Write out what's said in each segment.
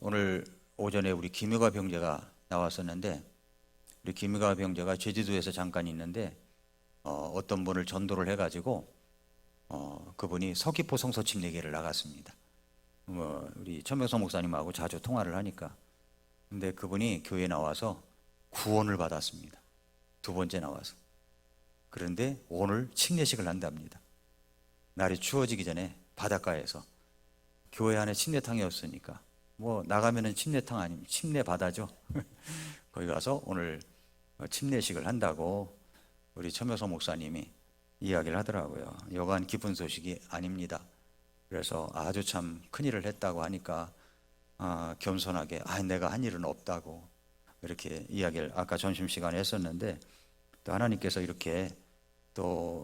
오늘 오전에 우리 김유가 병제가 나왔었는데, 우리 김유가 병제가 제주도에서 잠깐 있는데 어떤 분을 전도를 해가지고 그분이 서귀포 성서 침례기를 나갔습니다. 우리 천명성 목사님하고 자주 통화를 하니까, 근데 그분이 교회에 나와서 구원을 받았습니다. 두 번째 나와서. 그런데 오늘 침례식을 한답니다. 날이 추워지기 전에 바닷가에서. 교회 안에 침례탕이 없으니까 뭐 나가면은 침례탕 아니면 침례 바다죠. 거기 가서 오늘 침례식을 한다고 우리 천명성 목사님이 이야기를 하더라고요. 여간 기쁜 소식이 아닙니다. 그래서 아주 참 큰일을 했다고 하니까 겸손하게 내가 한 일은 없다고 이렇게 이야기를 아까 점심시간에 했었는데, 또 하나님께서 이렇게 또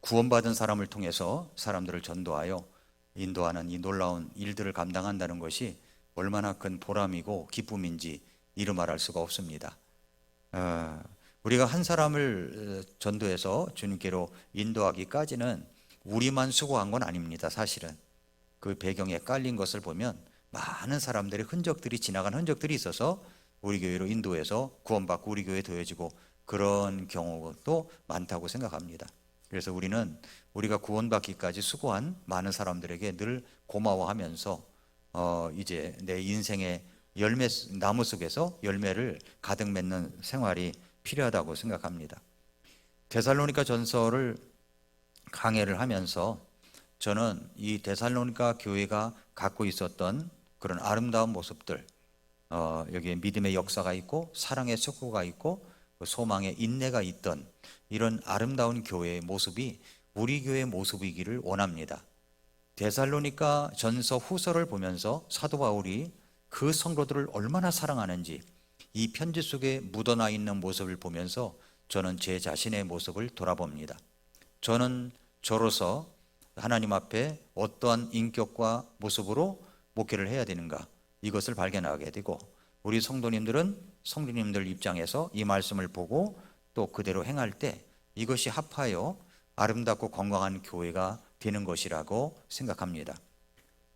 구원받은 사람을 통해서 사람들을 전도하여 인도하는 이 놀라운 일들을 감당한다는 것이 얼마나 큰 보람이고 기쁨인지 이루 말할 수가 없습니다. 우리가 한 사람을 전도해서 주님께로 인도하기까지는 우리만 수고한 건 아닙니다. 사실은 그 배경에 깔린 것을 보면 많은 사람들의 흔적들이, 지나간 흔적들이 있어서 우리 교회로 인도해서 구원받고 우리 교회에 더해지고 그런 경우도 많다고 생각합니다. 그래서 우리는 우리가 구원받기까지 수고한 많은 사람들에게 늘 고마워하면서 이제 내 인생의 열매, 나무 속에서 열매를 가득 맺는 생활이 필요하다고 생각합니다. 데살로니가 전서를 강해를 하면서 저는 이 데살로니가 교회가 갖고 있었던 그런 아름다운 모습들, 여기에 믿음의 역사가 있고 사랑의 촉구가 있고 소망의 인내가 있던 이런 아름다운 교회의 모습이 우리 교회의 모습이기를 원합니다. 데살로니가 전서 후서를 보면서 사도 바울이 그 성도들을 얼마나 사랑하는지 이 편지 속에 묻어나 있는 모습을 보면서 저는 제 자신의 모습을 돌아봅니다. 저는 저로서 하나님 앞에 어떠한 인격과 모습으로 목회를 해야 되는가, 이것을 발견하게 되고, 우리 성도님들은 성도님들 입장에서 이 말씀을 보고 또 그대로 행할 때 이것이 합하여 아름답고 건강한 교회가 되는 것이라고 생각합니다.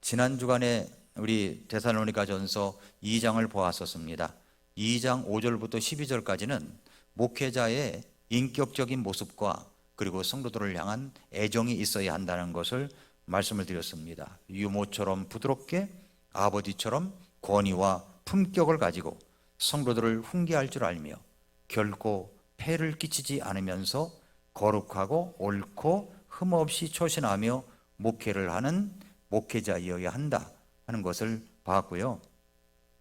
지난 주간에 우리 데살로니가 전서 2장을 보았었습니다. 2장 5절부터 12절까지는 목회자의 인격적인 모습과 그리고 성도들을 향한 애정이 있어야 한다는 것을 말씀을 드렸습니다. 유모처럼 부드럽게 아버지처럼 권위와 품격을 가지고 성도들을 훈계할 줄 알며 결코 폐를 끼치지 않으면서 거룩하고 옳고 흠없이 처신하며 목회를 하는 목회자이어야 한다 하는 것을 봤고요.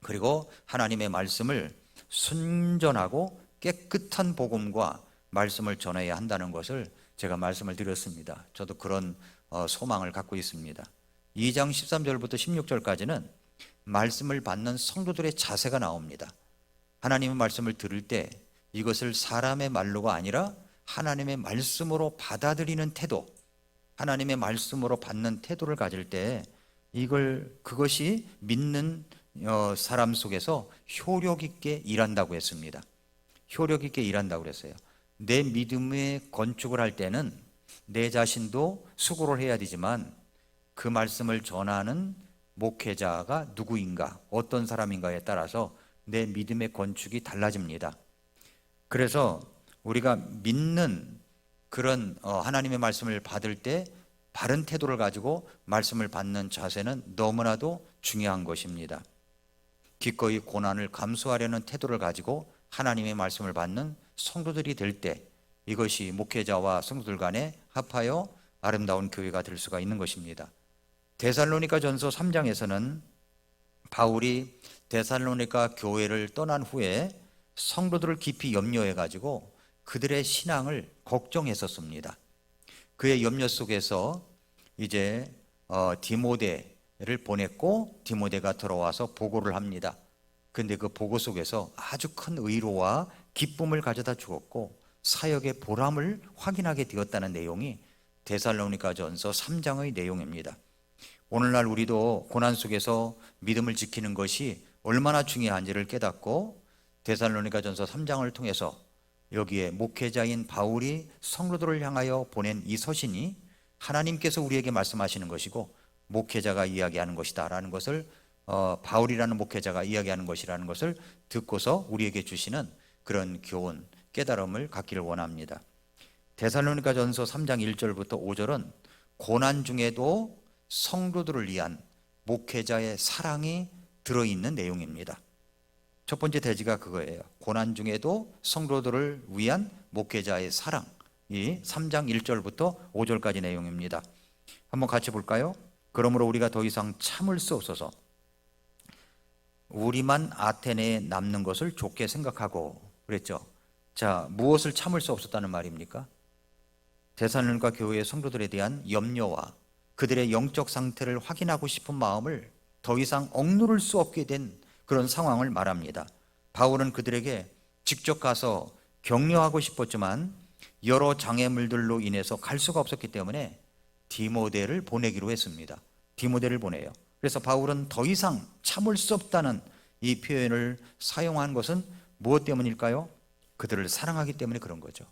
그리고 하나님의 말씀을 순전하고 깨끗한 복음과 말씀을 전해야 한다는 것을 제가 말씀을 드렸습니다. 저도 그런 소망을 갖고 있습니다. 2장 13절부터 16절까지는 말씀을 받는 성도들의 자세가 나옵니다. 하나님의 말씀을 들을 때 이것을 사람의 말로가 아니라 하나님의 말씀으로 받아들이는 태도, 하나님의 말씀으로 받는 태도를 가질 때 그것이 믿는 사람 속에서 효력 있게 일한다고 했습니다. 효력 있게 일한다고 그랬어요. 내 믿음의 건축을 할 때는 내 자신도 수고를 해야 되지만 그 말씀을 전하는 목회자가 누구인가, 어떤 사람인가에 따라서 내 믿음의 건축이 달라집니다. 그래서 우리가 믿는 그런 하나님의 말씀을 받을 때 바른 태도를 가지고 말씀을 받는 자세는 너무나도 중요한 것입니다. 기꺼이 고난을 감수하려는 태도를 가지고 하나님의 말씀을 받는 성도들이 될 때 이것이 목회자와 성도들 간에 합하여 아름다운 교회가 될 수가 있는 것입니다. 데살로니가 전서 3장에서는 바울이 데살로니가 교회를 떠난 후에 성도들을 깊이 염려해 가지고 그들의 신앙을 걱정했었습니다. 그의 염려 속에서 이제 디모데를 보냈고 디모데가 들어와서 보고를 합니다. 그런데 그 보고 속에서 아주 큰 의로와 기쁨을 가져다 주었고 사역의 보람을 확인하게 되었다는 내용이 데살로니가 전서 3장의 내용입니다. 오늘날 우리도 고난 속에서 믿음을 지키는 것이 얼마나 중요한지를 깨닫고 데살로니가 전서 3장을 통해서 여기에 목회자인 바울이 성도들을 향하여 보낸 이 서신이 하나님께서 우리에게 말씀하시는 것이고 목회자가 이야기하는 것이다 라는 것을 바울이라는 목회자가 이야기하는 것이라는 것을 듣고서 우리에게 주시는 그런 교훈, 깨달음을 갖기를 원합니다. 데살로니가전서 3장 1절부터 5절은 고난 중에도 성도들을 위한 목회자의 사랑이 들어있는 내용입니다. 첫 번째 대지가 그거예요. 고난 중에도 성도들을 위한 목회자의 사랑. 이 3장 1절부터 5절까지 내용입니다. 한번 같이 볼까요? 그러므로 우리가 더 이상 참을 수 없어서 우리만 아테네에 남는 것을 좋게 생각하고 그랬죠. 자, 무엇을 참을 수 없었다는 말입니까? 데살로니가 교회의 성도들에 대한 염려와 그들의 영적 상태를 확인하고 싶은 마음을 더 이상 억누를 수 없게 된 그런 상황을 말합니다. 바울은 그들에게 직접 가서 격려하고 싶었지만 여러 장애물들로 인해서 갈 수가 없었기 때문에 디모데를 보내기로 했습니다. 디모데를 보내요. 그래서 바울은 더 이상 참을 수 없다는 이 표현을 사용한 것은 무엇 때문일까요? 그들을 사랑하기 때문에 그런 거죠.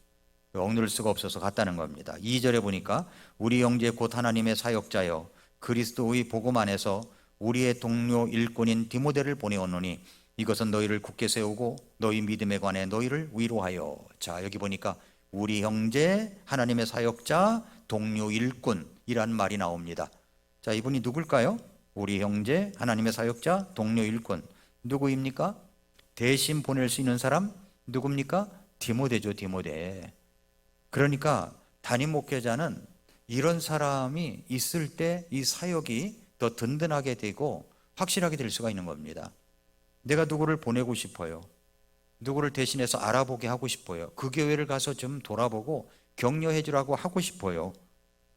억누를 수가 없어서 갔다는 겁니다. 2절에 보니까 우리 형제 곧 하나님의 사역자여 그리스도의 복음 안에서 우리의 동료 일꾼인 디모데를 보내었노니 이것은 너희를 굳게 세우고 너희 믿음에 관해 너희를 위로하여. 자, 여기 보니까 우리 형제 하나님의 사역자 동료 일꾼이란 말이 나옵니다. 자, 이분이 누굴까요? 우리 형제 하나님의 사역자 동료 일꾼. 누구입니까? 대신 보낼 수 있는 사람 누굽니까? 디모데죠. 디모데. 그러니까 담임 목회자는 이런 사람이 있을 때 이 사역이 더 든든하게 되고 확실하게 될 수가 있는 겁니다. 내가 누구를 보내고 싶어요. 누구를 대신해서 알아보게 하고 싶어요. 그 교회를 가서 좀 돌아보고 격려해 주라고 하고 싶어요.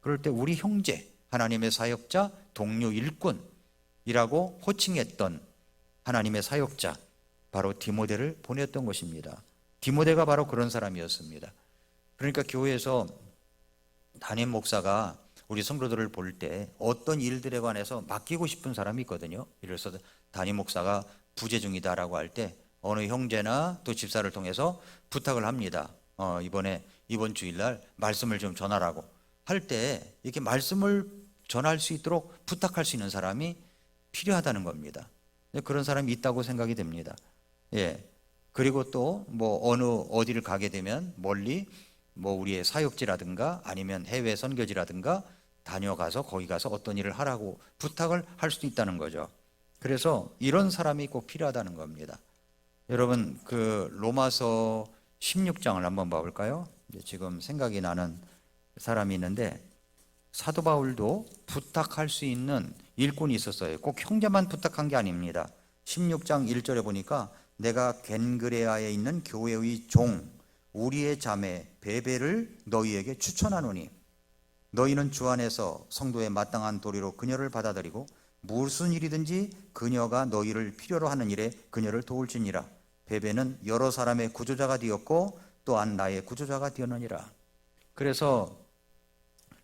그럴 때 우리 형제, 하나님의 사역자, 동료 일꾼이라고 호칭했던 하나님의 사역자, 바로 디모데를 보냈던 것입니다. 디모데가 바로 그런 사람이었습니다. 그러니까 교회에서 담임 목사가 우리 성도들을 볼 때 어떤 일들에 관해서 맡기고 싶은 사람이 있거든요. 이래서 담임 목사가 부재 중이다라고 할 때 어느 형제나 또 집사를 통해서 부탁을 합니다. 이번 주일날 말씀을 좀 전하라고 할 때 이렇게 말씀을 전할 수 있도록 부탁할 수 있는 사람이 필요하다는 겁니다. 그런 사람이 있다고 생각이 됩니다. 예. 그리고 또 어디를 가게 되면 멀리 우리의 사역지라든가 아니면 해외 선교지라든가 다녀가서 거기 가서 어떤 일을 하라고 부탁을 할 수도 있다는 거죠. 그래서 이런 사람이 꼭 필요하다는 겁니다. 여러분, 그 로마서 16장을 한번 봐볼까요? 지금 생각이 나는 사람이 있는데 사도 바울도 부탁할 수 있는 일꾼이 있었어요. 꼭 형제만 부탁한 게 아닙니다. 16장 1절에 보니까 내가 겐그레아에 있는 교회의 종 우리의 자매 베베를 너희에게 추천하노니 너희는 주 안에서 성도의 마땅한 도리로 그녀를 받아들이고 무슨 일이든지 그녀가 너희를 필요로 하는 일에 그녀를 도울지니라. 베베는 여러 사람의 구조자가 되었고 또한 나의 구조자가 되었느니라. 그래서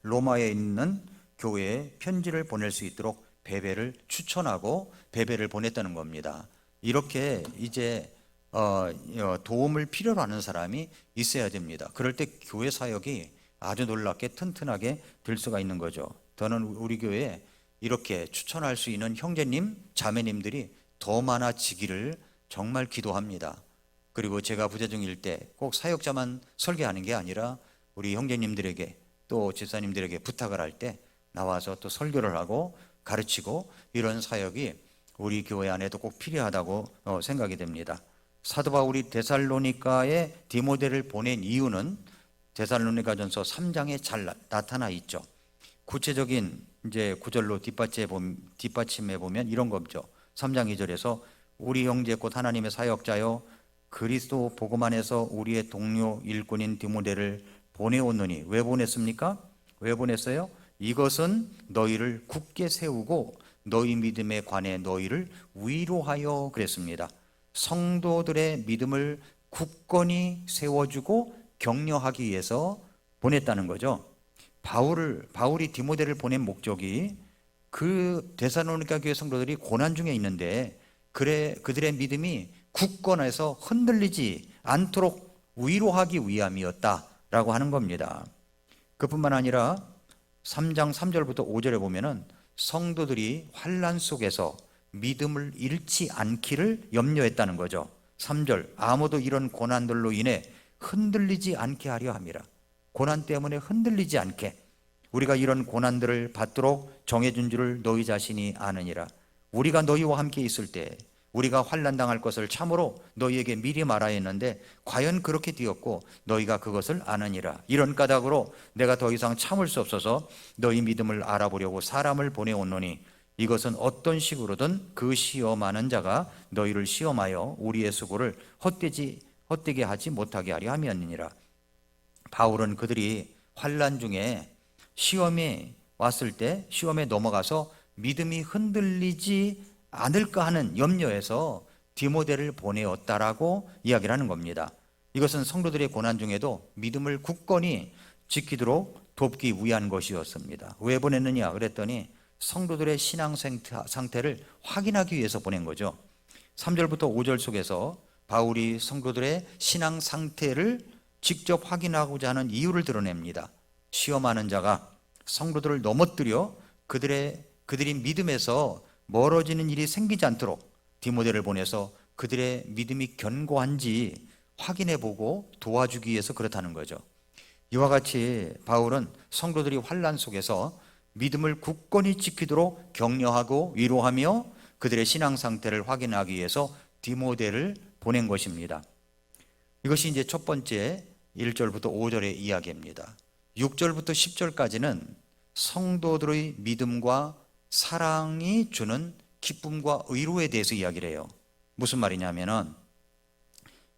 로마에 있는 교회에 편지를 보낼 수 있도록 베베를 추천하고 베베를 보냈다는 겁니다. 이렇게 이제 도움을 필요로 하는 사람이 있어야 됩니다. 그럴 때 교회 사역이 아주 놀랍게 튼튼하게 될 수가 있는 거죠. 저는 우리 교회에 이렇게 추천할 수 있는 형제님, 자매님들이 더 많아지기를 정말 기도합니다. 그리고 제가 부재 중일 때 꼭 사역자만 설계하는 게 아니라 우리 형제님들에게 또 집사님들에게 부탁을 할 때 나와서 또 설교를 하고 가르치고 이런 사역이 우리 교회 안에도 꼭 필요하다고 생각이 됩니다. 사도 바울이 데살로니가에 디모데를 보낸 이유는 데살로니가전서 3장에 잘 나타나 있죠. 구체적인 이제 구절로 뒷받침해 보면 이런 거죠. 3장 2절에서 우리 형제 곧 하나님의 사역자여 그리스도 복음 안에서 우리의 동료 일꾼인 디모데를 보내었느니. 왜 보냈습니까? 왜 보냈어요? 이것은 너희를 굳게 세우고 너희 믿음에 관해 너희를 위로하여 그랬습니다. 성도들의 믿음을 굳건히 세워주고 격려하기 위해서 보냈다는 거죠. 바울이 디모데를 보낸 목적이 그 데살로니가 교회 성도들이 고난 중에 있는데 그들의 믿음이 굳건해서 흔들리지 않도록 위로하기 위함이었다라고 하는 겁니다. 그뿐만 아니라 3장 3절부터 5절에 보면은 성도들이 환난 속에서 믿음을 잃지 않기를 염려했다는 거죠. 3절, 아무도 이런 고난들로 인해 흔들리지 않게 하려 함이라. 고난 때문에 흔들리지 않게, 우리가 이런 고난들을 받도록 정해준 줄을 너희 자신이 아느니라. 우리가 너희와 함께 있을 때 우리가 환난당할 것을 참으로 너희에게 미리 말하여 했는데 과연 그렇게 되었고 너희가 그것을 아느니라. 이런 까닭으로 내가 더 이상 참을 수 없어서 너희 믿음을 알아보려고 사람을 보내온노니 이것은 어떤 식으로든 그 시험하는 자가 너희를 시험하여 우리의 수고를 헛되게 하지 못하게 하려 함이었느니라. 바울은 그들이 환난 중에 시험이 왔을 때 시험에 넘어가서 믿음이 흔들리지 않을까 하는 염려에서 디모데를 보내었다라고 이야기를 하는 겁니다. 이것은 성도들의 고난 중에도 믿음을 굳건히 지키도록 돕기 위한 것이었습니다. 왜 보냈느냐 그랬더니 성도들의 신앙 상태를 확인하기 위해서 보낸 거죠. 3절부터 5절 속에서 바울이 성도들의 신앙 상태를 직접 확인하고자 하는 이유를 드러냅니다. 시험하는 자가 성도들을 넘어뜨려 그들이 믿음에서 멀어지는 일이 생기지 않도록 디모데를 보내서 그들의 믿음이 견고한지 확인해보고 도와주기 위해서 그렇다는 거죠. 이와 같이 바울은 성도들이 환난 속에서 믿음을 굳건히 지키도록 격려하고 위로하며 그들의 신앙 상태를 확인하기 위해서 디모데를 보낸 것입니다. 이것이 이제 첫 번째 1절부터 5절의 이야기입니다. 6절부터 10절까지는 성도들의 믿음과 사랑이 주는 기쁨과 의로에 대해서 이야기를 해요. 무슨 말이냐면은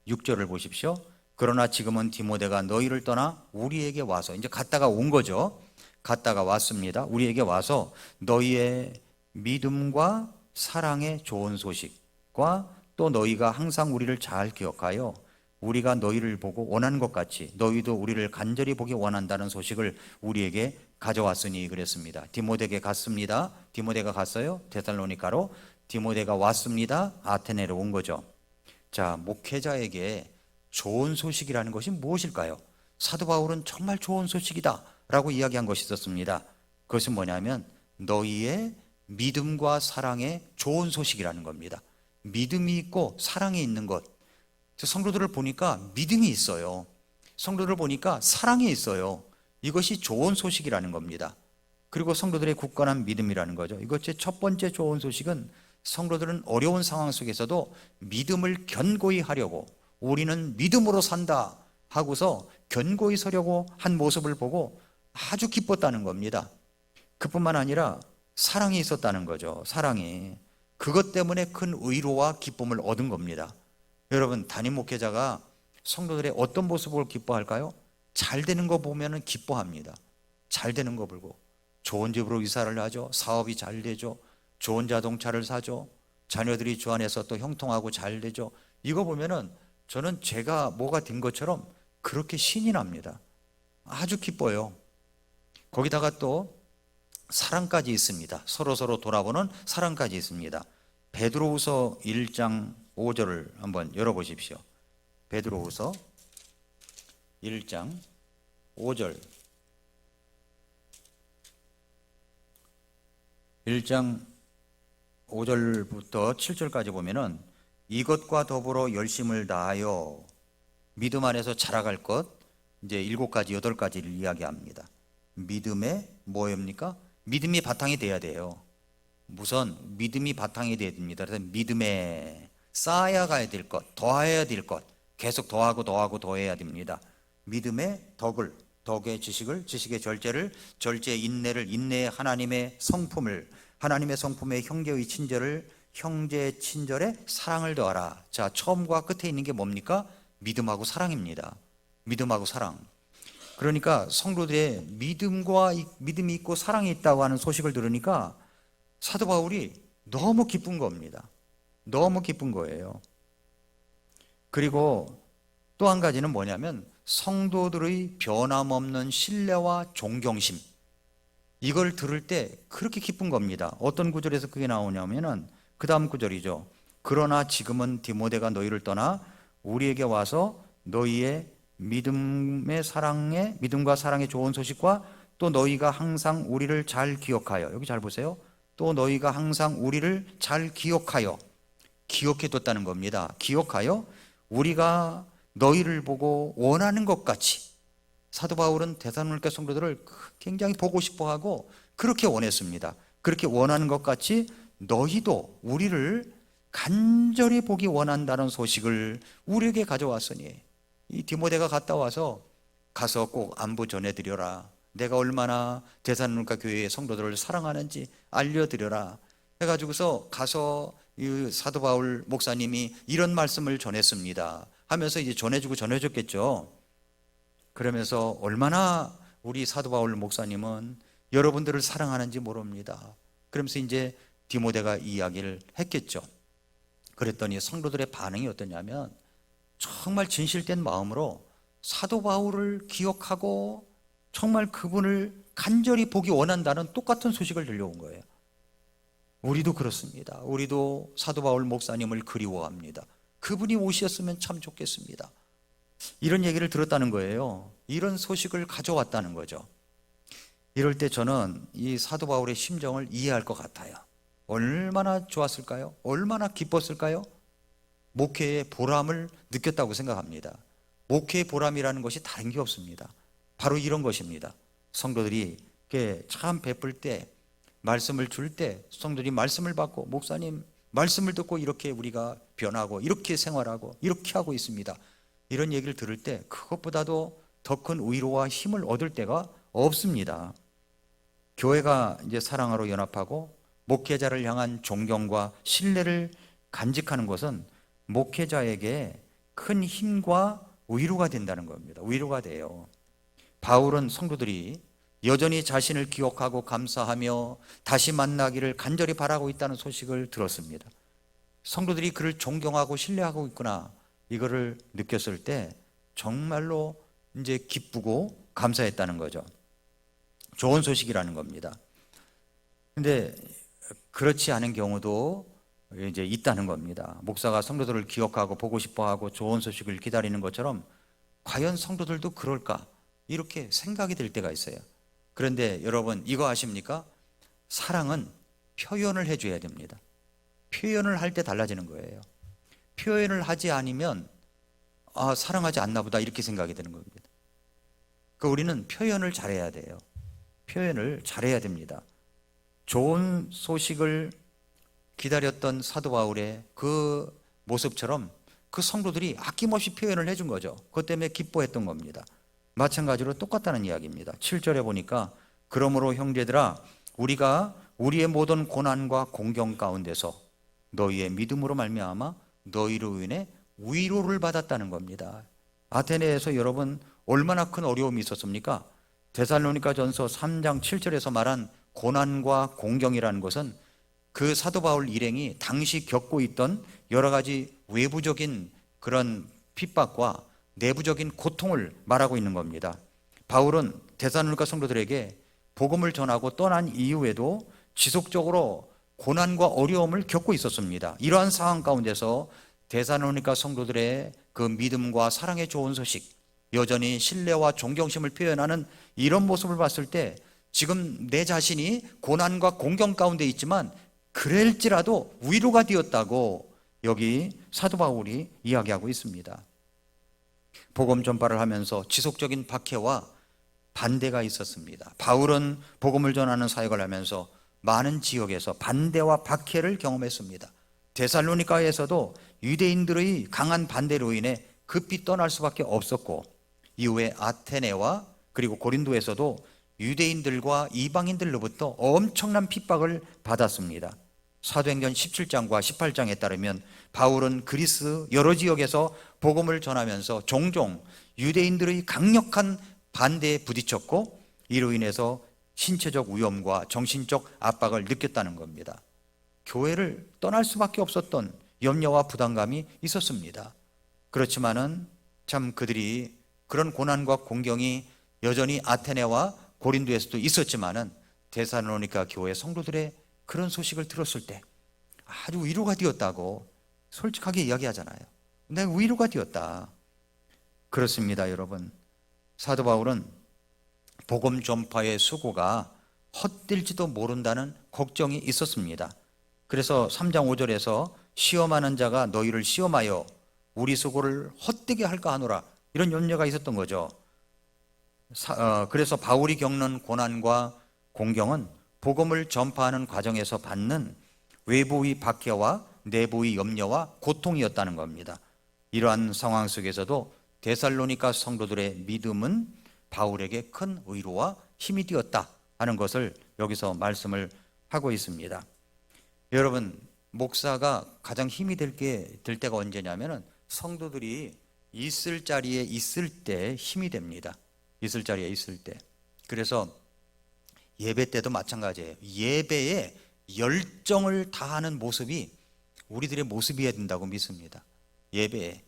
6절을 보십시오. 그러나 지금은 디모데가 너희를 떠나 우리에게 와서, 이제 갔다가 온 거죠. 갔다가 왔습니다. 우리에게 와서 너희의 믿음과 사랑의 좋은 소식과 또 너희가 항상 우리를 잘 기억하여 우리가 너희를 보고 원하는 것 같이 너희도 우리를 간절히 보기 원한다는 소식을 우리에게 가져왔으니 그랬습니다. 디모데에게 갔습니다. 디모데가 갔어요. 데살로니가로. 디모데가 왔습니다. 아테네로 온 거죠. 자, 목회자에게 좋은 소식이라는 것이 무엇일까요? 사도 바울은 정말 좋은 소식이다 라고 이야기한 것이 있었습니다. 그것은 뭐냐면 너희의 믿음과 사랑의 좋은 소식이라는 겁니다. 믿음이 있고 사랑이 있는 것. 성도들을 보니까 믿음이 있어요. 성도들을 보니까 사랑이 있어요. 이것이 좋은 소식이라는 겁니다. 그리고 성도들의 굳건한 믿음이라는 거죠. 이것의 첫 번째 좋은 소식은 성도들은 어려운 상황 속에서도 믿음을 견고히 하려고, 우리는 믿음으로 산다 하고서 견고히 서려고 한 모습을 보고 아주 기뻤다는 겁니다. 그뿐만 아니라 사랑이 있었다는 거죠. 사랑이. 그것 때문에 큰 위로와 기쁨을 얻은 겁니다. 여러분, 담임 목회자가 성도들의 어떤 모습을 기뻐할까요? 잘 되는 거 보면 기뻐합니다. 잘 되는 거 보고 좋은 집으로 이사를 하죠. 사업이 잘 되죠. 좋은 자동차를 사죠. 자녀들이 주 안에서 또 형통하고 잘 되죠. 이거 보면은 저는 제가 뭐가 된 것처럼 그렇게 신이 납니다. 아주 기뻐요. 거기다가 또 사랑까지 있습니다. 서로 돌아보는 사랑까지 있습니다. 베드로후서 1장 5절을 한번 열어보십시오. 베드로후서 1장 5절. 1장 5절부터 7절까지 보면은 이것과 더불어 열심을 다하여 믿음 안에서 자라갈 것, 이제 7가지 8가지를 이야기합니다. 믿음의 뭐입니까? 믿음이 바탕이 돼야 돼요. 우선 믿음이 바탕이 돼야 됩니다. 그래서 믿음에 쌓아야 가야 될 것, 더해야 될 것, 계속 더하고 더해야 됩니다. 믿음의 덕의 지식을, 지식의 절제를, 절제의 인내를, 인내의 하나님의 성품을, 하나님의 성품의 형제의 친절을, 형제의 친절에 사랑을 더하라. 자, 처음과 끝에 있는 게 뭡니까? 믿음하고 사랑입니다. 믿음하고 사랑. 그러니까 성도들의 믿음이 있고 사랑이 있다고 하는 소식을 들으니까 사도 바울이 너무 기쁜 겁니다. 너무 기쁜 거예요. 그리고 또 한 가지는 뭐냐면 성도들의 변함없는 신뢰와 존경심, 이걸 들을 때 그렇게 기쁜 겁니다. 어떤 구절에서 그게 나오냐면은 그 다음 구절이죠. 그러나 지금은 디모데가 너희를 떠나 우리에게 와서 너희의 믿음과 사랑의 좋은 소식과 또 너희가 항상 우리를 잘 기억하여, 여기 잘 보세요. 또 너희가 항상 우리를 잘 기억해뒀다는 겁니다. 기억하여 우리가 너희를 보고 원하는 것 같이. 사도 바울은 데살로니가 성도들을 굉장히 보고 싶어하고 그렇게 원했습니다. 그렇게 원하는 것 같이 너희도 우리를 간절히 보기 원한다는 소식을 우리에게 가져왔으니, 이 디모데가 갔다 와서 가서 꼭 안부 전해드려라, 내가 얼마나 데살로니가 교회의 성도들을 사랑하는지 알려드려라 해가지고서 가서 이 사도 바울 목사님이 이런 말씀을 전했습니다 하면서 이제 전해줬겠죠. 그러면서 얼마나 우리 사도 바울 목사님은 여러분들을 사랑하는지 모릅니다. 그러면서 이제 디모데가 이야기를 했겠죠. 그랬더니 성도들의 반응이 어떠냐면 정말 진실된 마음으로 사도 바울을 기억하고 정말 그분을 간절히 보기 원한다는 똑같은 소식을 들려온 거예요. 우리도 그렇습니다. 우리도 사도 바울 목사님을 그리워합니다. 그분이 오셨으면 참 좋겠습니다. 이런 얘기를 들었다는 거예요. 이런 소식을 가져왔다는 거죠. 이럴 때 저는 이 사도 바울의 심정을 이해할 것 같아요. 얼마나 좋았을까요? 얼마나 기뻤을까요? 목회의 보람을 느꼈다고 생각합니다. 목회의 보람이라는 것이 다른 게 없습니다. 바로 이런 것입니다. 성도들이 참 베풀 때, 말씀을 줄 때, 성도들이 말씀을 받고 목사님 말씀을 듣고 이렇게 우리가 변하고 이렇게 생활하고 이렇게 하고 있습니다, 이런 얘기를 들을 때 그것보다도 더 큰 위로와 힘을 얻을 때가 없습니다. 교회가 이제 사랑으로 연합하고 목회자를 향한 존경과 신뢰를 간직하는 것은 목회자에게 큰 힘과 위로가 된다는 겁니다. 위로가 돼요. 바울은 성도들이 여전히 자신을 기억하고 감사하며 다시 만나기를 간절히 바라고 있다는 소식을 들었습니다. 성도들이 그를 존경하고 신뢰하고 있구나, 이거를 느꼈을 때 정말로 이제 기쁘고 감사했다는 거죠. 좋은 소식이라는 겁니다. 근데 그렇지 않은 경우도 이제 있다는 겁니다. 목사가 성도들을 기억하고 보고 싶어하고 좋은 소식을 기다리는 것처럼 과연 성도들도 그럴까, 이렇게 생각이 들 때가 있어요. 그런데 여러분 이거 아십니까? 사랑은 표현을 해줘야 됩니다. 표현을 할 때 달라지는 거예요. 표현을 하지 않으면 사랑하지 않나 보다, 이렇게 생각이 드는 겁니다. 그러니까 우리는 표현을 잘해야 돼요. 표현을 잘해야 됩니다. 좋은 소식을 기다렸던 사도 바울의 그 모습처럼 그 성도들이 아낌없이 표현을 해준 거죠. 그것 때문에 기뻐했던 겁니다. 마찬가지로 똑같다는 이야기입니다. 7절에 보니까 그러므로 형제들아, 우리가 우리의 모든 고난과 공경 가운데서 너희의 믿음으로 말미암아 너희로 인해 위로를 받았다는 겁니다. 아테네에서 여러분 얼마나 큰 어려움이 있었습니까? 데살로니가전서 3장 7절에서 말한 고난과 공경이라는 것은 그 사도 바울 일행이 당시 겪고 있던 여러 가지 외부적인 그런 핍박과 내부적인 고통을 말하고 있는 겁니다. 바울은 데살로니가 성도들에게 복음을 전하고 떠난 이후에도 지속적으로 고난과 어려움을 겪고 있었습니다. 이러한 상황 가운데서 데살로니가 성도들의 그 믿음과 사랑의 좋은 소식, 여전히 신뢰와 존경심을 표현하는 이런 모습을 봤을 때 지금 내 자신이 고난과 공경 가운데 있지만 그럴지라도 위로가 되었다고 여기 사도 바울이 이야기하고 있습니다. 복음 전파를 하면서 지속적인 박해와 반대가 있었습니다. 바울은 복음을 전하는 사역을 하면서 많은 지역에서 반대와 박해를 경험했습니다. 데살로니가에서도 유대인들의 강한 반대로 인해 급히 떠날 수밖에 없었고, 이후에 아테네와 그리고 고린도에서도 유대인들과 이방인들로부터 엄청난 핍박을 받았습니다. 사도행전 17장과 18장에 따르면 바울은 그리스 여러 지역에서 복음을 전하면서 종종 유대인들의 강력한 반대에 부딪혔고, 이로 인해서 신체적 위험과 정신적 압박을 느꼈다는 겁니다. 교회를 떠날 수밖에 없었던 염려와 부담감이 있었습니다. 그렇지만은 참 그들이 그런 고난과 공경이 여전히 아테네와 고린도에서도 있었지만은 데살로니가 교회 성도들의 그런 소식을 들었을 때 아주 위로가 되었다고 솔직하게 이야기하잖아요. 내가 위로가 되었다. 그렇습니다, 여러분. 사도 바울은 복음 전파의 수고가 헛될지도 모른다는 걱정이 있었습니다. 그래서 3장 5절에서 시험하는 자가 너희를 시험하여 우리 수고를 헛되게 할까 하노라, 이런 염려가 있었던 거죠. 그래서 바울이 겪는 고난과 공경은 복음을 전파하는 과정에서 받는 외부의 박해와 내부의 염려와 고통이었다는 겁니다. 이러한 상황 속에서도 데살로니가 성도들의 믿음은 바울에게 큰 위로와 힘이 되었다 하는 것을 여기서 말씀을 하고 있습니다. 여러분, 목사가 가장 힘이 될 때가 언제냐면은 성도들이 있을 자리에 있을 때 힘이 됩니다. 있을 자리에 있을 때. 그래서 예배 때도 마찬가지예요. 예배에 열정을 다하는 모습이 우리들의 모습이어야 된다고 믿습니다. 예배에.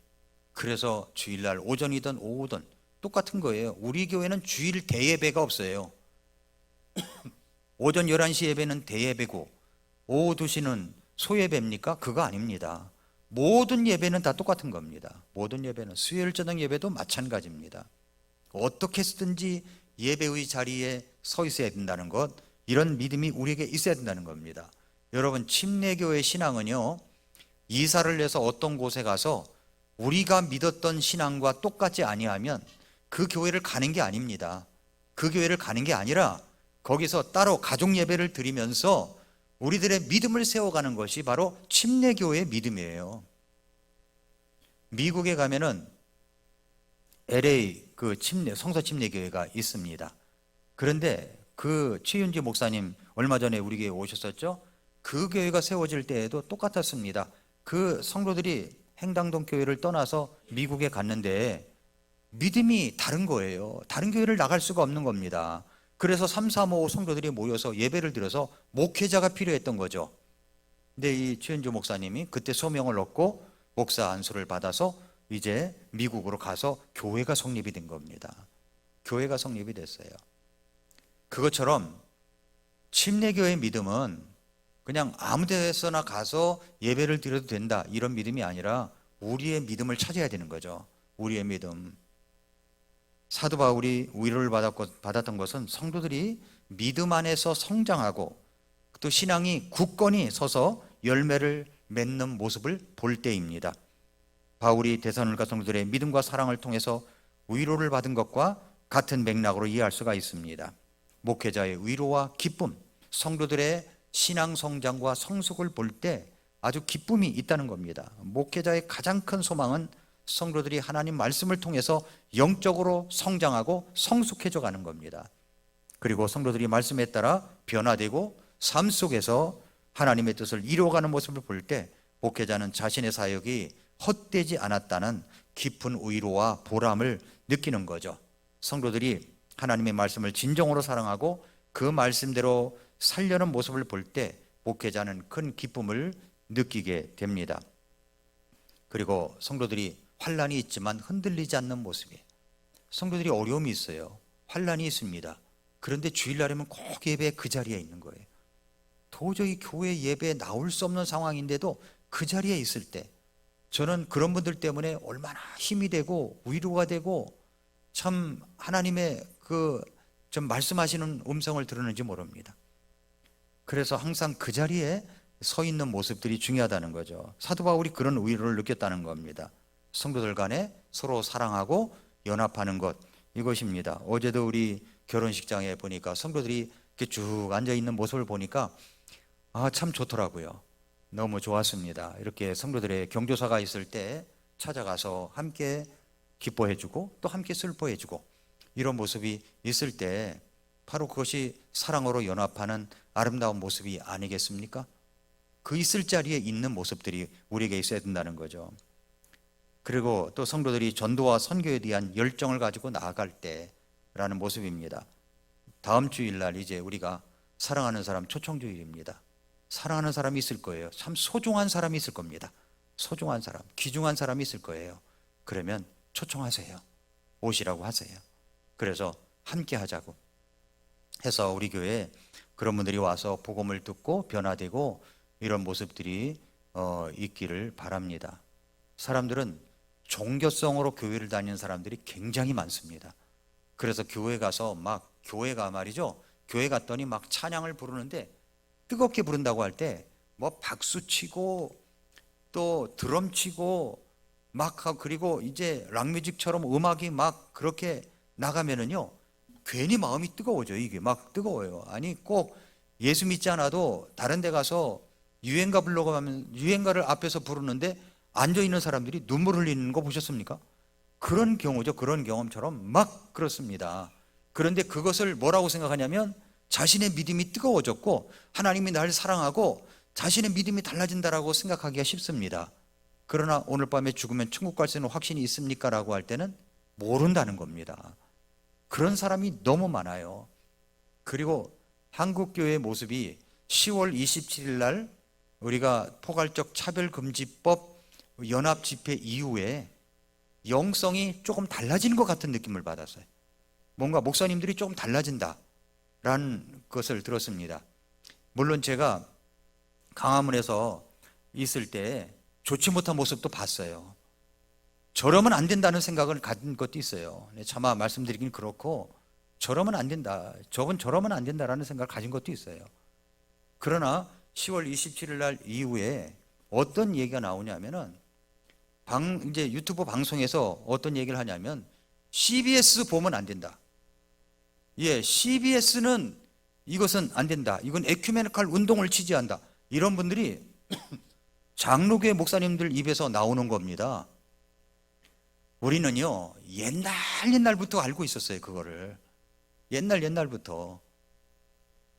그래서 주일날 오전이든 오후든 똑같은 거예요. 우리 교회는 주일 대예배가 없어요. 오전 11시 예배는 대예배고 오후 2시는 소예배입니까? 그거 아닙니다. 모든 예배는 다 똑같은 겁니다. 모든 예배는, 수요일 저녁 예배도 마찬가지입니다. 어떻게 쓰든지 예배의 자리에 서 있어야 된다는 것, 이런 믿음이 우리에게 있어야 된다는 겁니다. 여러분, 침례교회 신앙은요, 이사를 내서 어떤 곳에 가서 우리가 믿었던 신앙과 똑같지 아니하면 그 교회를 가는 게 아닙니다. 그 교회를 가는 게 아니라 거기서 따로 가족 예배를 드리면서 우리들의 믿음을 세워가는 것이 바로 침례교회의 믿음이에요. 미국에 가면은 LA 그 성서 침례교회가 있습니다. 그런데 그 최윤지 목사님 얼마 전에 우리 교회에 오셨었죠? 그 교회가 세워질 때에도 똑같았습니다. 그 성도들이 행당동 교회를 떠나서 미국에 갔는데 믿음이 다른 거예요. 다른 교회를 나갈 수가 없는 겁니다. 그래서 335 성도들이 모여서 예배를 드려서 목회자가 필요했던 거죠. 근데 이 최은주 목사님이 그때 소명을 얻고 목사 안수를 받아서 이제 미국으로 가서 교회가 성립이 된 겁니다. 교회가 성립이 됐어요. 그것처럼 침례교회의 믿음은 그냥 아무 데서나 가서 예배를 드려도 된다, 이런 믿음이 아니라 우리의 믿음을 찾아야 되는 거죠. 우리의 믿음. 사도 바울이 위로를 받았던 것은 성도들이 믿음 안에서 성장하고 또 신앙이 굳건히 서서 열매를 맺는 모습을 볼 때입니다. 바울이 데살로니가 성도들의 믿음과 사랑을 통해서 위로를 받은 것과 같은 맥락으로 이해할 수가 있습니다. 목회자의 위로와 기쁨, 성도들의 신앙 성장과 성숙을 볼 때 아주 기쁨이 있다는 겁니다. 목회자의 가장 큰 소망은 성도들이 하나님 말씀을 통해서 영적으로 성장하고 성숙해져 가는 겁니다. 그리고 성도들이 말씀에 따라 변화되고 삶 속에서 하나님의 뜻을 이루어가는 모습을 볼 때 목회자는 자신의 사역이 헛되지 않았다는 깊은 위로와 보람을 느끼는 거죠. 성도들이 하나님의 말씀을 진정으로 사랑하고 그 말씀대로 살려는 모습을 볼 때 목회자는 큰 기쁨을 느끼게 됩니다. 그리고 성도들이 환난이 있지만 흔들리지 않는 모습이에요. 성도들이 어려움이 있어요. 환난이 있습니다. 그런데 주일날이면 꼭 예배 그 자리에 있는 거예요. 도저히 교회 예배에 나올 수 없는 상황인데도 그 자리에 있을 때 저는 그런 분들 때문에 얼마나 힘이 되고 위로가 되고 참 하나님의 좀 말씀하시는 음성을 들었는지 모릅니다. 그래서 항상 그 자리에 서 있는 모습들이 중요하다는 거죠. 사도 바울이 그런 위로를 느꼈다는 겁니다. 성도들 간에 서로 사랑하고 연합하는 것, 이것입니다. 어제도 우리 결혼식장에 보니까 성도들이 이렇게 쭉 앉아 있는 모습을 보니까 참 좋더라고요. 너무 좋았습니다. 이렇게 성도들의 경조사가 있을 때 찾아가서 함께 기뻐해주고 또 함께 슬퍼해주고 이런 모습이 있을 때 바로 그것이 사랑으로 연합하는 아름다운 모습이 아니겠습니까? 그 있을 자리에 있는 모습들이 우리에게 있어야 된다는 거죠. 그리고 또 성도들이 전도와 선교에 대한 열정을 가지고 나아갈 때라는 모습입니다. 다음 주일날 이제 우리가 사랑하는 사람 초청주일입니다. 사랑하는 사람이 있을 거예요. 참 소중한 사람이 있을 겁니다. 소중한 사람, 귀중한 사람이 있을 거예요. 그러면 초청하세요. 오시라고 하세요. 그래서 함께 하자고 해서 우리 교회에 그런 분들이 와서 복음을 듣고 변화되고 이런 모습들이 있기를 바랍니다. 사람들은 종교성으로 교회를 다니는 사람들이 굉장히 많습니다. 그래서 교회 가서 교회가 말이죠, 교회 갔더니 막 찬양을 부르는데 뜨겁게 부른다고 할 때 뭐 박수 치고 또 드럼 치고 막 하고, 그리고 이제 락뮤직처럼 음악이 막 그렇게 나가면은요 괜히 마음이 뜨거워져요. 이게 막 뜨거워요. 아니 꼭 예수 믿지 않아도 다른 데 가서 유행가 부르고 가면 유행가를 앞에서 부르는데 앉아 있는 사람들이 눈물 흘리는 거 보셨습니까? 그런 경우죠. 그런 경험처럼 막 그렇습니다. 그런데 그것을 뭐라고 생각하냐면 자신의 믿음이 뜨거워졌고 하나님이 날 사랑하고 자신의 믿음이 달라진다라고 생각하기가 쉽습니다. 그러나 오늘 밤에 죽으면 천국 갈 수 있는 확신이 있습니까? 라고 할 때는 모른다는 겁니다. 그런 사람이 너무 많아요. 그리고 한국교회의 모습이 10월 27일 날 우리가 포괄적 차별금지법 연합집회 이후에 영성이 조금 달라지는 것 같은 느낌을 받았어요. 뭔가 목사님들이 조금 달라진다라는 것을 들었습니다. 물론 제가 강화문에서 있을 때 좋지 못한 모습도 봤어요. 저러면 안 된다는 생각을 가진 것도 있어요. 차마 말씀드리긴 그렇고 저러면 안 된다, 저건 저러면 안 된다라는 생각을 가진 것도 있어요. 그러나 10월 27일 날 이후에 어떤 얘기가 나오냐면은 이제 유튜브 방송에서 어떤 얘기를 하냐면 CBS 보면 안 된다. 예, CBS는 이것은 안 된다. 이건 에큐메니칼 운동을 지지한다. 이런 분들이 장로교회 목사님들 입에서 나오는 겁니다. 우리는요 옛날부터 알고 있었어요. 그거를 옛날부터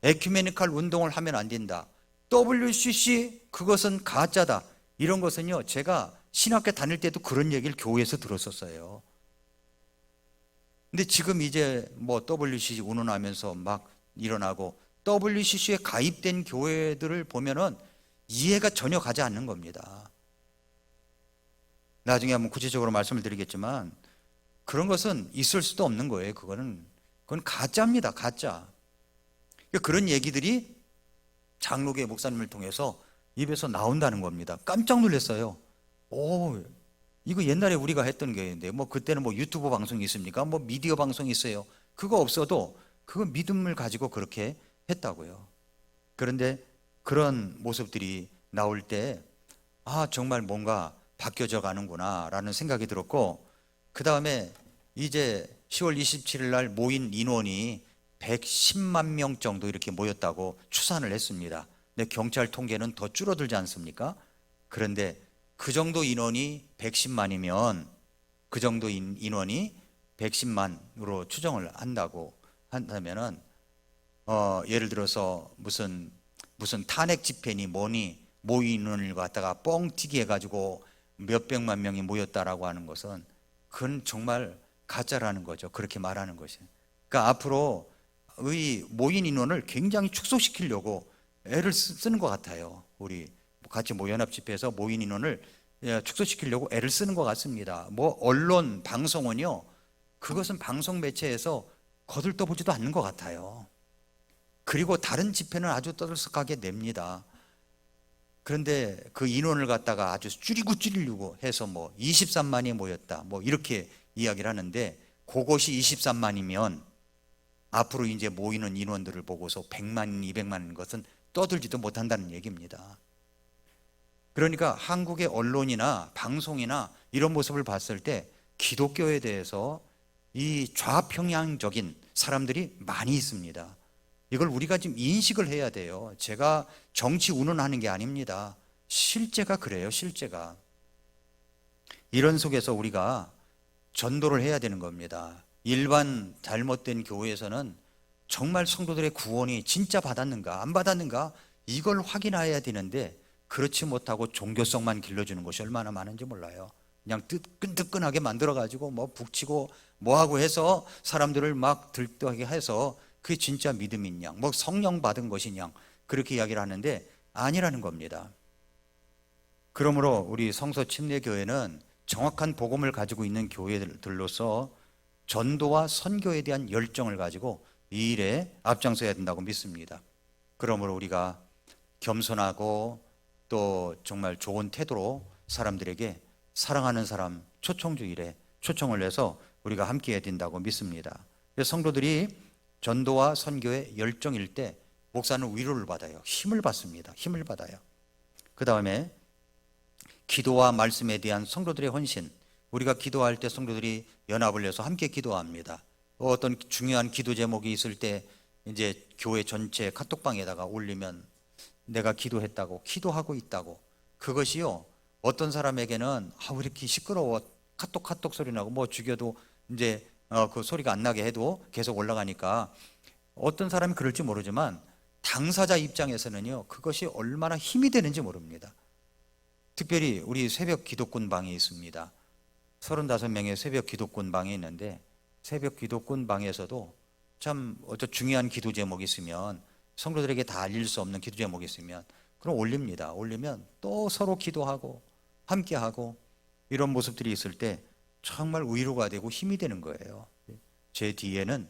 에큐메니칼 운동을 하면 안 된다. WCC 그것은 가짜다. 이런 것은요 제가 신학교 다닐 때도 그런 얘기를 교회에서 들었었어요. 근데 지금 이제 뭐 WCC 운운하면서 막 일어나고 WCC에 가입된 교회들을 보면은 이해가 전혀 가지 않는 겁니다. 나중에 한번 구체적으로 말씀을 드리겠지만 그런 것은 있을 수도 없는 거예요. 그건 가짜입니다. 가짜. 그런 얘기들이 장로교회 목사님을 통해서 입에서 나온다는 겁니다. 깜짝 놀랐어요. 오, 이거 옛날에 우리가 했던 게인데 뭐 그때는 뭐 유튜브 방송이 있습니까? 뭐 미디어 방송이 있어요. 그거 없어도 그거 믿음을 가지고 그렇게 했다고요. 그런데 그런 모습들이 나올 때 아, 정말 뭔가 바뀌어져 가는구나 라는 생각이 들었고, 그 다음에 이제 10월 27일 날 모인 인원이 110만 명 정도 이렇게 모였다고 추산을 했습니다. 근데 경찰 통계는 더 줄어들지 않습니까? 그런데 그 정도 인원이 110만이면 그 정도 인원이 110만으로 추정을 한다고 한다면은 예를 들어서 무슨 탄핵 집회니 뭐니 모인 인원을 갖다가 뻥튀기 해가지고 몇백만 명이 모였다라고 하는 것은 그건 정말 가짜라는 거죠. 그렇게 말하는 것이. 그러니까 앞으로 의 모인 인원을 굉장히 축소시키려고 애를 쓰는 것 같아요. 우리 같이 연합 집회에서 모인 인원을 축소시키려고 애를 쓰는 것 같습니다. 뭐 언론, 방송은요, 그것은 방송 매체에서 거들떠보지도 않는 것 같아요. 그리고 다른 집회는 아주 떠들썩하게 냅니다. 그런데 그 인원을 갖다가 아주 줄이려고 해서 뭐 23만이 모였다 뭐 이렇게 이야기를 하는데, 그것이 23만이면 앞으로 이제 모이는 인원들을 보고서 100만, 200만인 것은 떠들지도 못한다는 얘기입니다. 그러니까 한국의 언론이나 방송이나 이런 모습을 봤을 때 기독교에 대해서 이 좌평양적인 사람들이 많이 있습니다. 이걸 우리가 지금 인식을 해야 돼요. 제가 정치 운운하는 게 아닙니다. 실제가 그래요. 실제가. 이런 속에서 우리가 전도를 해야 되는 겁니다. 일반 잘못된 교회에서는 정말 성도들의 구원이 진짜 받았는가 안 받았는가 이걸 확인해야 되는데 그렇지 못하고 종교성만 길러주는 것이 얼마나 많은지 몰라요. 그냥 뜨끈뜨끈하게 만들어가지고 뭐 북치고 뭐하고 해서 사람들을 막 들떠하게 해서 그게 진짜 믿음인 양, 뭐 성령 받은 것인 양 그렇게 이야기를 하는데 아니라는 겁니다. 그러므로 우리 성서 침례교회는 정확한 복음을 가지고 있는 교회들로서 전도와 선교에 대한 열정을 가지고 이 일에 앞장서야 된다고 믿습니다. 그러므로 우리가 겸손하고 또 정말 좋은 태도로 사람들에게 사랑하는 사람 초청주 일에 초청을 해서 우리가 함께 해야 된다고 믿습니다. 성도들이 전도와 선교에 열정일 때 목사는 위로를 받아요. 힘을 받습니다. 힘을 받아요. 그 다음에 기도와 말씀에 대한 성도들의 헌신. 우리가 기도할 때 성도들이 연합을 해서 함께 기도합니다. 어떤 중요한 기도 제목이 있을 때 이제 교회 전체 카톡방에다가 올리면 내가 기도했다고, 기도하고 있다고. 그것이요, 어떤 사람에게는 왜 이렇게 시끄러워, 카톡 소리 나고 뭐 죽여도 이제 그 소리가 안 나게 해도 계속 올라가니까, 어떤 사람이 그럴지 모르지만 당사자 입장에서는요, 그것이 얼마나 힘이 되는지 모릅니다. 특별히 우리 새벽 기도꾼 방이 있습니다. 35명의 새벽 기도꾼 방이 있는데, 새벽 기도꾼 방에서도 참 어떤 중요한 기도 제목이 있으면, 성도들에게 다 알릴 수 없는 기도 제목이 있으면 그럼 올립니다. 올리면 또 서로 기도하고 함께하고, 이런 모습들이 있을 때 정말 위로가 되고 힘이 되는 거예요. 제 뒤에는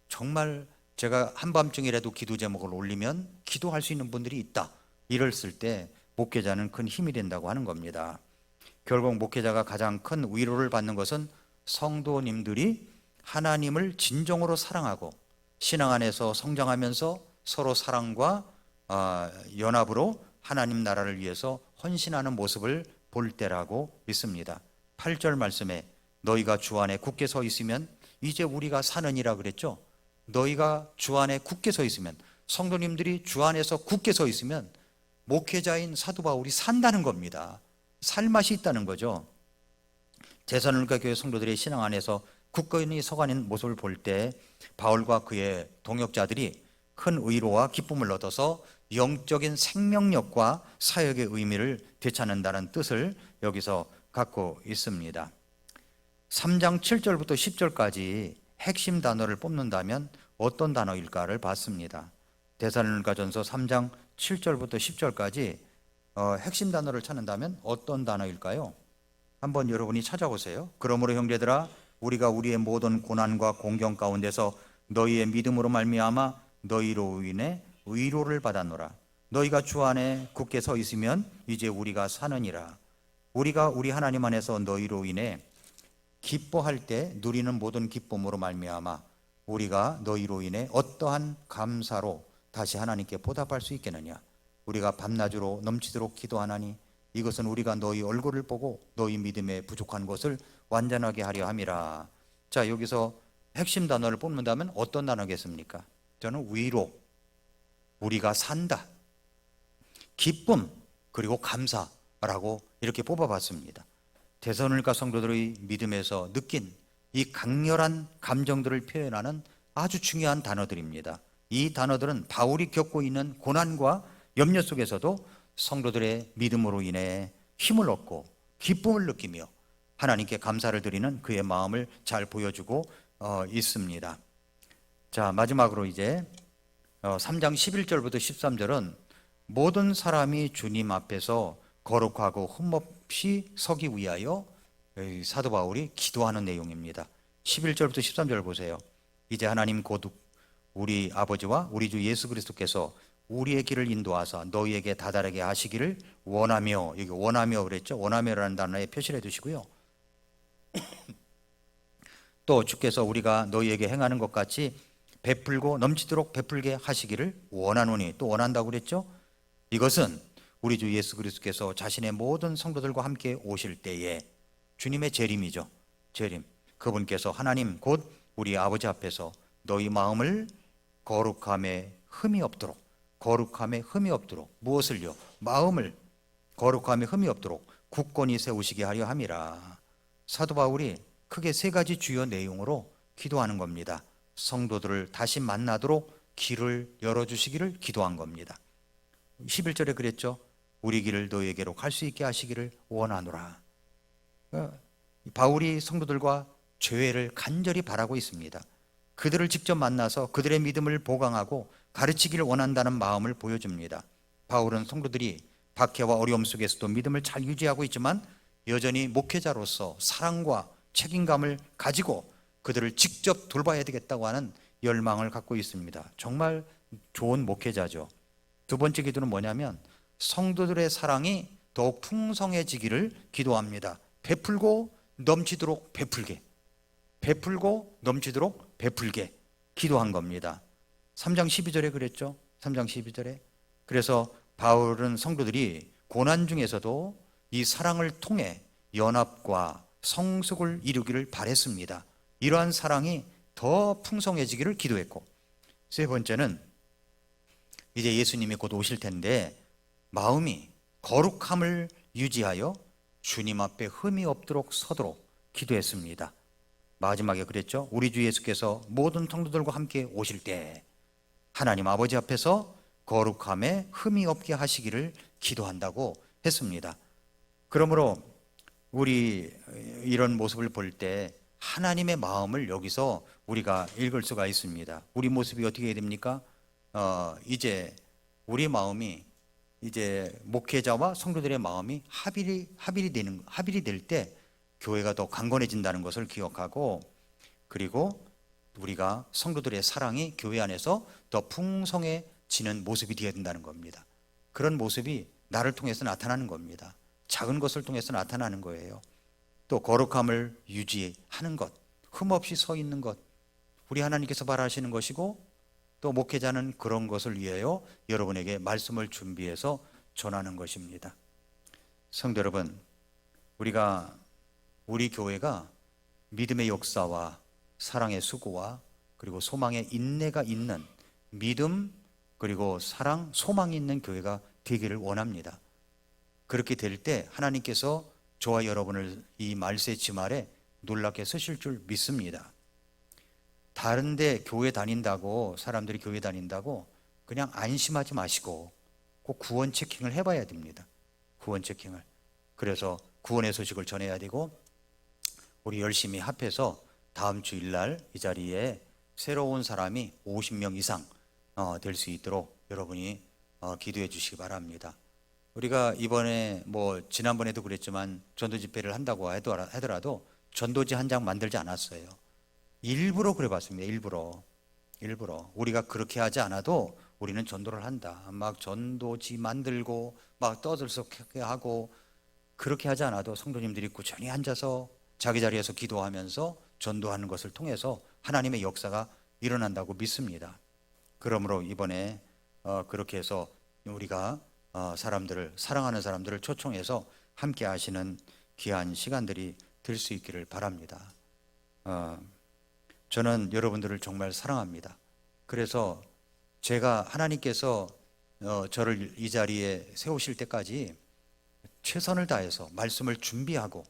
정말 제가 한밤중이라도 기도 제목을 올리면 기도할 수 있는 분들이 있다, 이랬을 때 목회자는 큰 힘이 된다고 하는 겁니다. 결국 목회자가 가장 큰 위로를 받는 것은 성도님들이 하나님을 진정으로 사랑하고 신앙 안에서 성장하면서 서로 사랑과 연합으로 하나님 나라를 위해서 헌신하는 모습을 볼 때라고 믿습니다. 8절 말씀에 너희가 주 안에 굳게 서 있으면 이제 우리가 사느니라 그랬죠. 너희가 주 안에 굳게 서 있으면, 성도님들이 주 안에서 굳게 서 있으면 목회자인 사도 바울이 산다는 겁니다. 살 맛이 있다는 거죠. 데살로니가 교회 성도들의 신앙 안에서 굳건히 서가는 모습을 볼 때 바울과 그의 동역자들이 큰 의로와 기쁨을 얻어서 영적인 생명력과 사역의 의미를 되찾는다는 뜻을 여기서 갖고 있습니다. 3장 7절부터 10절까지 핵심 단어를 뽑는다면 어떤 단어일까를 봤습니다. 데살로니가전서 3장 7절부터 10절까지 핵심 단어를 찾는다면 어떤 단어일까요? 한번 여러분이 찾아보세요. 그러므로 형제들아, 우리가 우리의 모든 고난과 공경 가운데서 너희의 믿음으로 말미암아 너희로 인해 위로를 받았노라. 너희가 주 안에 굳게 서 있으면 이제 우리가 사느니라. 우리가 우리 하나님 안에서 너희로 인해 기뻐할 때 누리는 모든 기쁨으로 말미암아 우리가 너희로 인해 어떠한 감사로 다시 하나님께 보답할 수 있겠느냐. 우리가 밤낮으로 넘치도록 기도하나니 이것은 우리가 너희 얼굴을 보고 너희 믿음에 부족한 것을 완전하게 하려 함이라. 자, 여기서 핵심 단어를 뽑는다면 어떤 단어겠습니까? 저는 위로, 우리가 산다, 기쁨, 그리고 감사라고 이렇게 뽑아봤습니다. 데살로니가 성도들의 믿음에서 느낀 이 강렬한 감정들을 표현하는 아주 중요한 단어들입니다. 이 단어들은 바울이 겪고 있는 고난과 염려 속에서도 성도들의 믿음으로 인해 힘을 얻고 기쁨을 느끼며 하나님께 감사를 드리는 그의 마음을 잘 보여주고 있습니다. 자, 마지막으로 이제 3장 11절부터 13절은 모든 사람이 주님 앞에서 거룩하고 흠없이 서기 위하여 사도 바울이 기도하는 내용입니다. 11절부터 13절 보세요. 이제 하나님 곧 우리 아버지와 우리 주 예수 그리스도께서 우리의 길을 인도하사 너희에게 다다르게 하시기를 원하며, 여기 원하며 그랬죠. 원하며라는 단어에 표시를 해두시고요. 또 주께서 우리가 너희에게 행하는 것 같이 베풀고 넘치도록 베풀게 하시기를 원하노니, 또 원한다고 그랬죠. 이것은 우리 주 예수 그리스도께서 자신의 모든 성도들과 함께 오실 때에, 주님의 재림이죠. 재림. 그분께서 하나님 곧 우리 아버지 앞에서 너희 마음을 거룩함에 흠이 없도록, 거룩함에 흠이 없도록, 무엇을요? 마음을 거룩함에 흠이 없도록 굳건히 세우시게 하려 함이라. 사도 바울이 크게 세 가지 주요 내용으로 기도하는 겁니다. 성도들을 다시 만나도록 길을 열어주시기를 기도한 겁니다. 11절에 그랬죠. 우리 길을 너희에게로 갈 수 있게 하시기를 원하노라. 바울이 성도들과 죄회를 간절히 바라고 있습니다. 그들을 직접 만나서 그들의 믿음을 보강하고 가르치기를 원한다는 마음을 보여줍니다. 바울은 성도들이 박해와 어려움 속에서도 믿음을 잘 유지하고 있지만 여전히 목회자로서 사랑과 책임감을 가지고 그들을 직접 돌봐야 되겠다고 하는 열망을 갖고 있습니다. 정말 좋은 목회자죠. 두 번째 기도는 뭐냐면 성도들의 사랑이 더욱 풍성해지기를 기도합니다. 베풀고 넘치도록 베풀게, 베풀고 넘치도록 베풀게 기도한 겁니다. 3장 12절에 그랬죠. 3장 12절에. 그래서 바울은 성도들이 고난 중에서도 이 사랑을 통해 연합과 성숙을 이루기를 바랬습니다. 이러한 사랑이 더 풍성해지기를 기도했고, 세 번째는 이제 예수님이 곧 오실 텐데 마음이 거룩함을 유지하여 주님 앞에 흠이 없도록 서도록 기도했습니다. 마지막에 그랬죠. 우리 주 예수께서 모든 성도들과 함께 오실 때 하나님 아버지 앞에서 거룩함에 흠이 없게 하시기를 기도한다고 했습니다. 그러므로 우리 이런 모습을 볼 때 하나님의 마음을 여기서 우리가 읽을 수가 있습니다. 우리 모습이 어떻게 해야 됩니까? 이제 우리 마음이 이제 목회자와 성도들의 마음이 합일이 될 때 교회가 더 강건해진다는 것을 기억하고, 그리고 우리가 성도들의 사랑이 교회 안에서 더 풍성해지는 모습이 되어야 된다는 겁니다. 그런 모습이 나를 통해서 나타나는 겁니다. 작은 것을 통해서 나타나는 거예요. 또 거룩함을 유지하는 것, 흠없이 서 있는 것, 우리 하나님께서 바라시는 것이고, 또 목회자는 그런 것을 위하여 여러분에게 말씀을 준비해서 전하는 것입니다. 성도 여러분, 우리 교회가 믿음의 역사와 사랑의 수고와 그리고 소망의 인내가 있는 믿음, 그리고 사랑, 소망이 있는 교회가 되기를 원합니다. 그렇게 될 때 하나님께서 저와 여러분을 이 말세 지말에 놀랍게 쓰실 줄 믿습니다. 다른데 교회 다닌다고, 사람들이 교회 다닌다고 그냥 안심하지 마시고 꼭 구원 체킹을 해봐야 됩니다. 구원 체킹을. 그래서 구원의 소식을 전해야 되고, 우리 열심히 합해서 다음 주일날 이 자리에 새로운 사람이 50명 이상 될 수 있도록 여러분이 기도해 주시기 바랍니다. 우리가 이번에 지난번에도 그랬지만 전도 집회를 한다고 하더라도 전도지 한 장 만들지 않았어요. 일부러 그래 봤습니다. 일부러 우리가 그렇게 하지 않아도 우리는 전도를 한다. 막 전도지 만들고 막 떠들썩하게 하고, 그렇게 하지 않아도 성도님들이 꾸준히 앉아서 자기 자리에서 기도하면서 전도하는 것을 통해서 하나님의 역사가 일어난다고 믿습니다. 그러므로 이번에 그렇게 해서 우리가 사랑하는 사람들을 초청해서 함께 하시는 귀한 시간들이 될 수 있기를 바랍니다. 저는 여러분들을 정말 사랑합니다. 그래서 제가 하나님께서 저를 이 자리에 세우실 때까지 최선을 다해서 말씀을 준비하고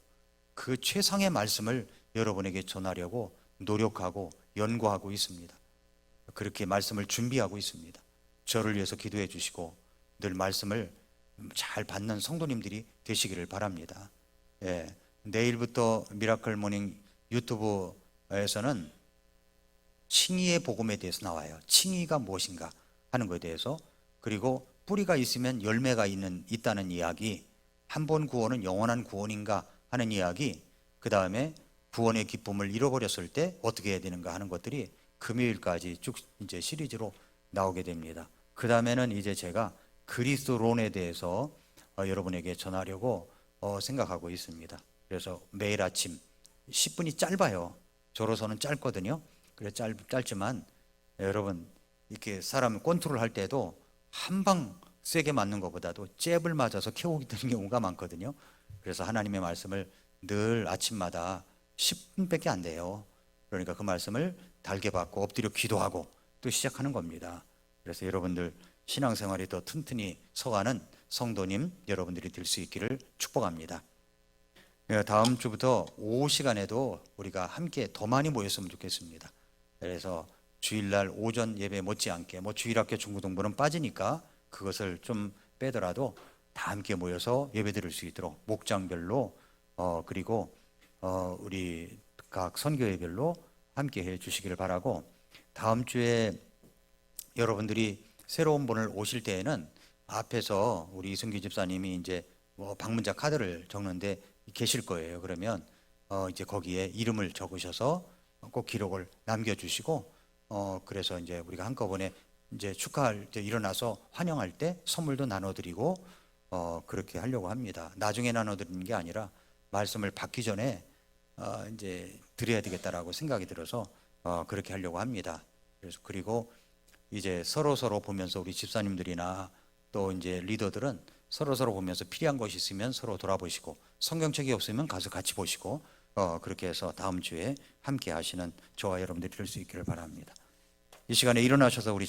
그 최상의 말씀을 여러분에게 전하려고 노력하고 연구하고 있습니다. 그렇게 말씀을 준비하고 있습니다. 저를 위해서 기도해 주시고 늘 말씀을 잘 받는 성도님들이 되시기를 바랍니다. 내일부터 미라클 모닝 유튜브에서는 칭의의 복음에 대해서 나와요. 칭의가 무엇인가 하는 것에 대해서, 그리고 뿌리가 있으면 열매가 있다는 이야기, 한 번 구원은 영원한 구원인가 하는 이야기, 그 다음에 구원의 기쁨을 잃어버렸을 때 어떻게 해야 되는가 하는 것들이 금요일까지 쭉 이제 시리즈로 나오게 됩니다. 그 다음에는 이제 제가 그리스도론에 대해서 여러분에게 전하려고 생각하고 있습니다. 그래서 매일 아침 10분이 짧아요. 저로서는 짧거든요. 그래 짧지만 여러분, 이렇게 사람 권투를 할 때도 한 방 세게 맞는 것보다도 잽을 맞아서 KO가 되는 경우가 많거든요. 그래서 하나님의 말씀을 늘 아침마다 10분밖에 안 돼요. 그러니까 그 말씀을 달게 받고 엎드려 기도하고 또 시작하는 겁니다. 그래서 여러분들 신앙생활이 더 튼튼히 서가는 성도님 여러분들이 될 수 있기를 축복합니다. 다음 주부터 오후 시간에도 우리가 함께 더 많이 모였으면 좋겠습니다. 그래서 주일날 오전 예배 못지않게 주일학교 중고등부는 빠지니까 그것을 좀 빼더라도 다 함께 모여서 예배 드릴 수 있도록 목장별로 그리고 우리 각 선교회별로 함께 해 주시기를 바라고, 다음 주에 여러분들이 새로운 분을 오실 때에는 앞에서 우리 이승규 집사님이 이제 방문자 카드를 적는데 계실 거예요. 그러면 이제 거기에 이름을 적으셔서 꼭 기록을 남겨주시고, 그래서 이제 우리가 한꺼번에 이제 축하할 때, 일어나서 환영할 때 선물도 나눠드리고 그렇게 하려고 합니다. 나중에 나눠드리는 게 아니라 말씀을 받기 전에 이제 드려야 되겠다라고 생각이 들어서 그렇게 하려고 합니다. 그래서 그리고 이제 서로 보면서 우리 집사님들이나 또 이제 리더들은 서로 보면서 필요한 것이 있으면 서로 돌아보시고 성경책이 없으면 가서 같이 보시고 그렇게 해서 다음 주에 함께 하시는 저와 여러분들이 될 수 있기를 바랍니다. 이 시간에 일어나셔서 우리